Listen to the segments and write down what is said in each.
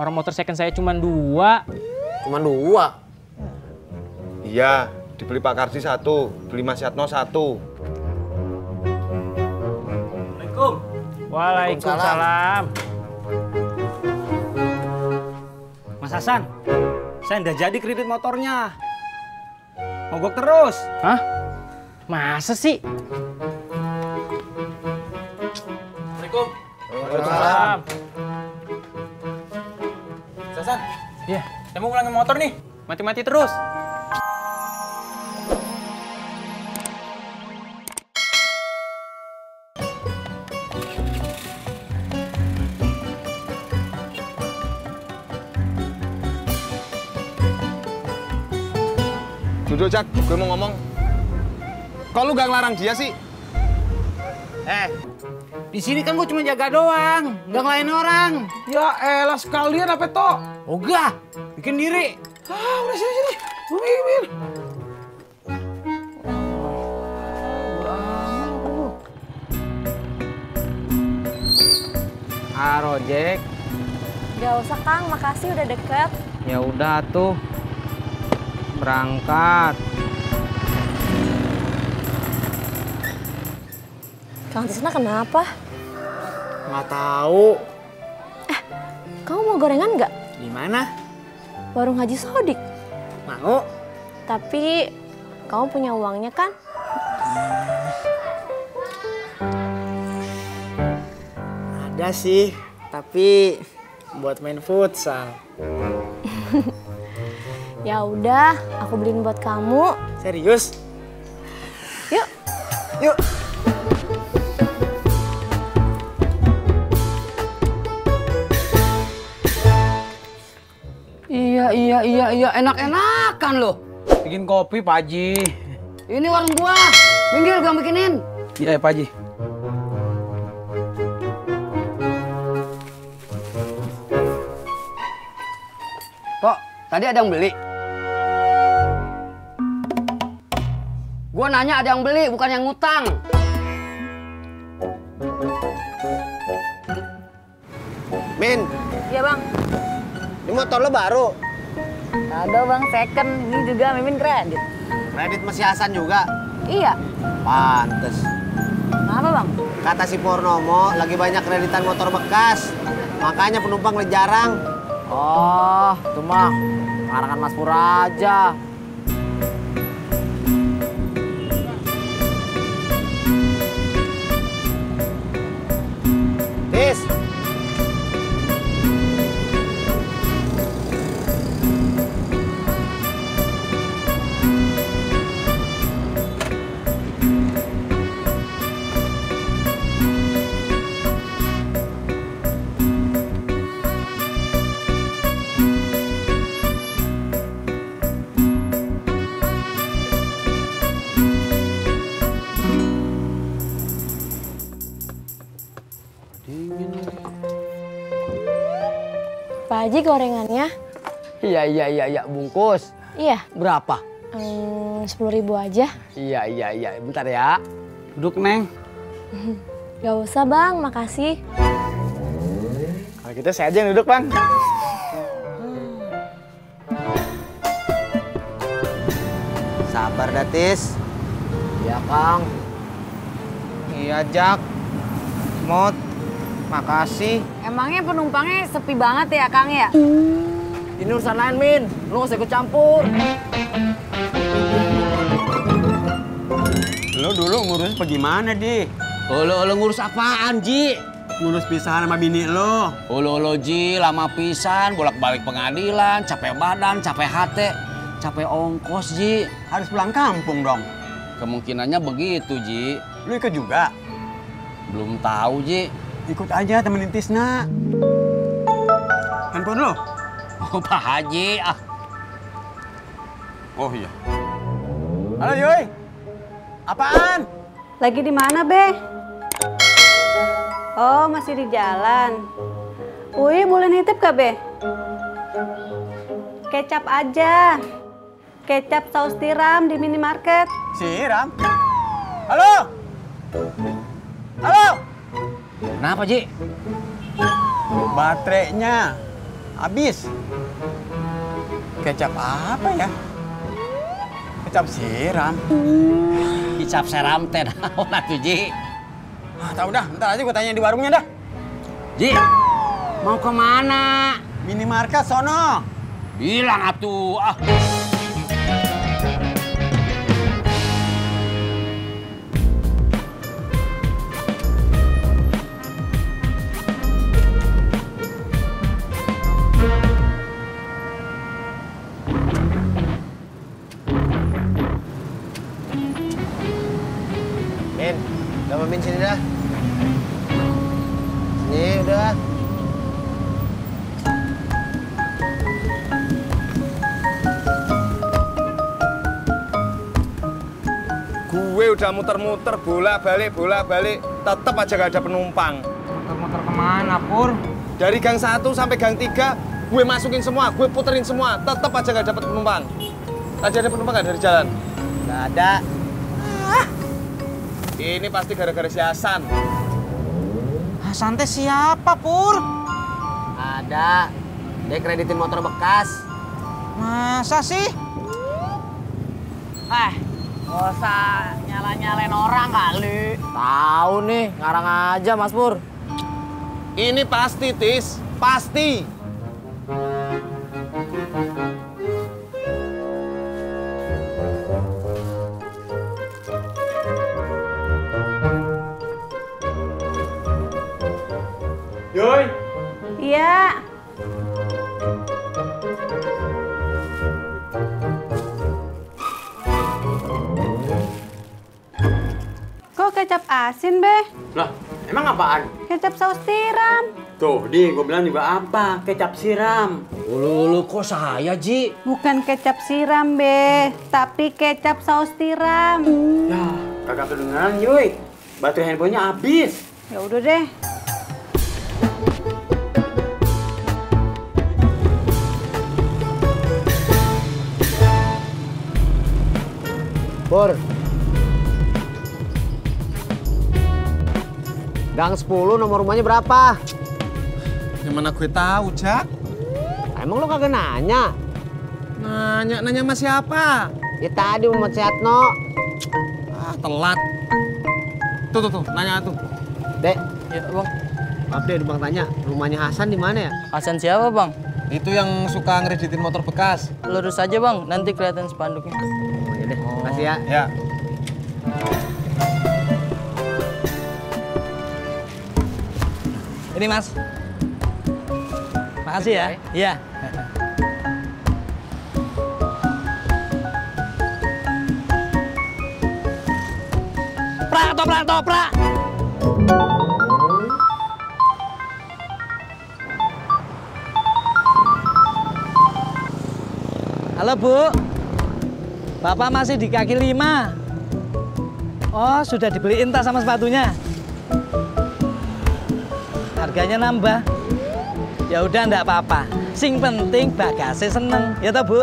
Orang motor second saya cuma 2. Cuma 2? Iya, dibeli Pak Kardi 1, beli Mas Yatno 1. Assalamualaikum. Waalaikumsalam. Mas Hasan, saya udah jadi kredit motornya. Mogok terus. Hah? Masa sih? Assalamualaikum. Waalaikumsalam. Hasan, Iya. saya mau ngulangin motor nih. Mati-mati terus. Duduk, Jak. Gue mau ngomong. Kok lu gak ngelarang dia sih? Di sini kan gue cuma jaga doang, nggak ngelain orang. Ya elah sekalian apa toh? Ogah, bikin diri. Ah, udah sini. Mir. Halo, Jack. Gak usah Kang, makasih udah deket. Ya udah tuh. Berangkat. Kang Tisna kenapa? Nggak tahu. Kamu mau gorengan nggak? Di mana? Warung Haji Sodik. Mau? Tapi kamu punya uangnya kan? Ada sih, tapi buat main futsal. Ya udah, aku beliin buat kamu. Serius? Yuk. Yuk. Iya, enak-enakan loh. Bikin kopi, Pak Haji. Ini warung gua. Minggir gua bikinin. Iya, Pak Haji. Kok tadi ada yang beli? Gua nanya ada yang beli, bukan yang ngutang. Min, Iya Bang. ini motor lo baru. Ada Bang, second. Ini juga Mimin kredit. Kredit masih Hasan juga. Iya. Pantes. Kenapa Bang? Kata si Purnomo, lagi banyak kreditan motor bekas. Makanya penumpang lebih jarang. Oh, itu mah ngarangan Mas Pura aja. Tis. Pak Haji gorengannya? Iya, bungkus. Iya. Berapa? 10.000 aja. Iya, bentar ya. Duduk, Neng. Gak usah Bang, makasih. Kalau gitu saya aja yang duduk, Bang. Sabar dah, Tis. Iya, Kang. Iya, Jak. Mot. Makasih. Emangnya penumpangnya sepi banget ya Kang ya? Ini urusan lain, Min. Lu gak usah ikut campur. Lo dulu ngurus apa gimana, Di? Lo ngurus apaan, Ji? Ngurus pisahan sama bini lo. Lo Ji, lama pisan, bolak-balik pengadilan, capek badan, capek hati, capek ongkos, Ji. Harus pulang kampung dong. Kemungkinannya begitu, Ji. Lu ikut juga? Belum tahu, Ji. Ikut aja temenin Tisna. Handphone lo? Oh, Pak Haji, ah. Oh iya. Halo, Yoy. Apaan? Lagi di mana, Be? Oh, masih di jalan. Wih, boleh nitip gak, Be? Kecap aja. Kecap saus tiram di minimarket. Siram. Halo? Halo? Kenapa, Ji? Baterainya habis. Kecap apa ya? Kecap siram. Kicap seram teh naon atuh Ji? Ah, tahu dah, ntar aja gue tanya di warungnya dah. Ji, mau kemana? Minimarket sono. Bilang atuh. Ah. Min, udah Min sini dah. Sini udah. Gue udah muter-muter bolak-balik, tetep aja gak ada penumpang. Motor-motor kemana, Pur? Dari gang 1 sampai gang 3, gue masukin semua, gue puterin semua, tetep aja gak dapet penumpang. Tadi ada penumpang gak dari jalan? Gak ada. Ini pasti gara-gara si Hasan. Hasan teh siapa, Pur? Ada. Dia kreditin motor bekas. Masa sih? Nggak usah nyala-nyalain orang kali. Tahu nih, ngarang aja Mas Pur. Ini pasti, Tis. Pasti. Yoi. Iya. Kok kecap asin, Be? Lah, emang apaan? Kecap saus tiram. Tuh, Di, gue bilang juga apa? Kecap siram. Ulu kok saya, Ji? Bukan kecap siram, Be, tapi kecap saus tiram. Ya, kagak kedengeran, Yoi. Baterai handphonenya habis. Ya udah deh. Pur. Gang 10 nomor rumahnya berapa? Yang mana gue tahu, Jak? Emang lo kagak nanya? Nanya sama siapa? Ya tadi Muhammad Seatno. Ah, telat. Tuh, nanya tuh. Dek, Ya bang. maaf deh, Bang tanya. Rumahnya Hasan di mana ya? Hasan siapa bang? Itu yang suka ngereditin motor bekas. Lurus aja bang, nanti kelihatan spanduknya. Oh, ya deh, makasih ya. Ya. Ini mas. Makasih ya. Iya. Toprak. Halo Bu, Bapak masih di kaki 5. Oh, sudah dibeliin tas sama sepatunya. Harganya nambah. Ya udah enggak apa-apa. Sing penting bagase seneng, ya toh Bu?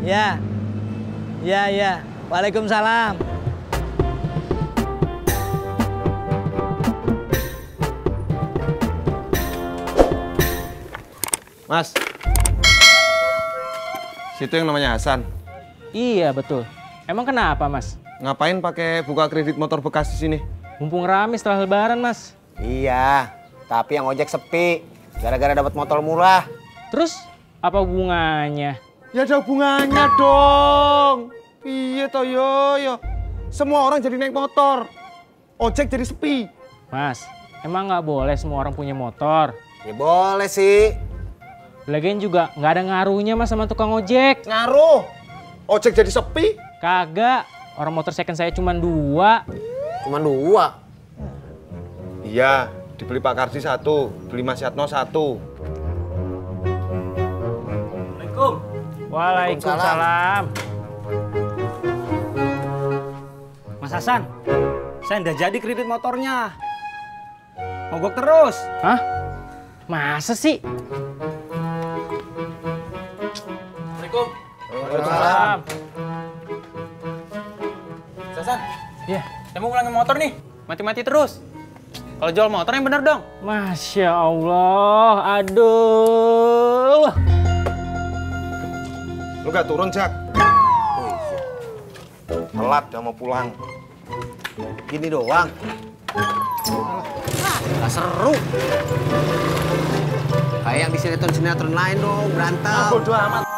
Ya. Ya. Waalaikumsalam. Mas. Situ yang namanya Hasan. Iya betul. Emang kenapa mas? Ngapain pakai buka kredit motor bekas di sini? Mumpung rame setelah lebaran mas. Iya, tapi yang ojek sepi. Gara-gara dapat motor murah. Terus apa hubungannya? Ya ada hubungannya dong. Iya toh yo. Semua orang jadi naik motor. Ojek jadi sepi. Mas, emang nggak boleh semua orang punya motor? Ya boleh sih. Lagian juga nggak ada ngaruhnya mas sama tukang ojek. Ngaruh. Ojek jadi sepi. Kagak. Orang motor second saya cuma 2. Cuma 2. Iya, dibeli Pak Kardi 1, beli Mas Yatno 1. Waalaikumsalam. Mas Hasan, saya udah jadi kredit motornya. Mogok terus. Hah? Masa sih? Waalaikumsalam. Hasan, Iya, saya mau ngulangin motor nih. mati-mati terus. Kalau jual motor yang bener dong. Masya Allah, aduh. lu. Lu gak turun, Jak? Oh iya. Telat, udah mau pulang. Gini doang. Gak seru. Kayak yang di sinetron-sinetron lain dong, berantem. Bodoh amat.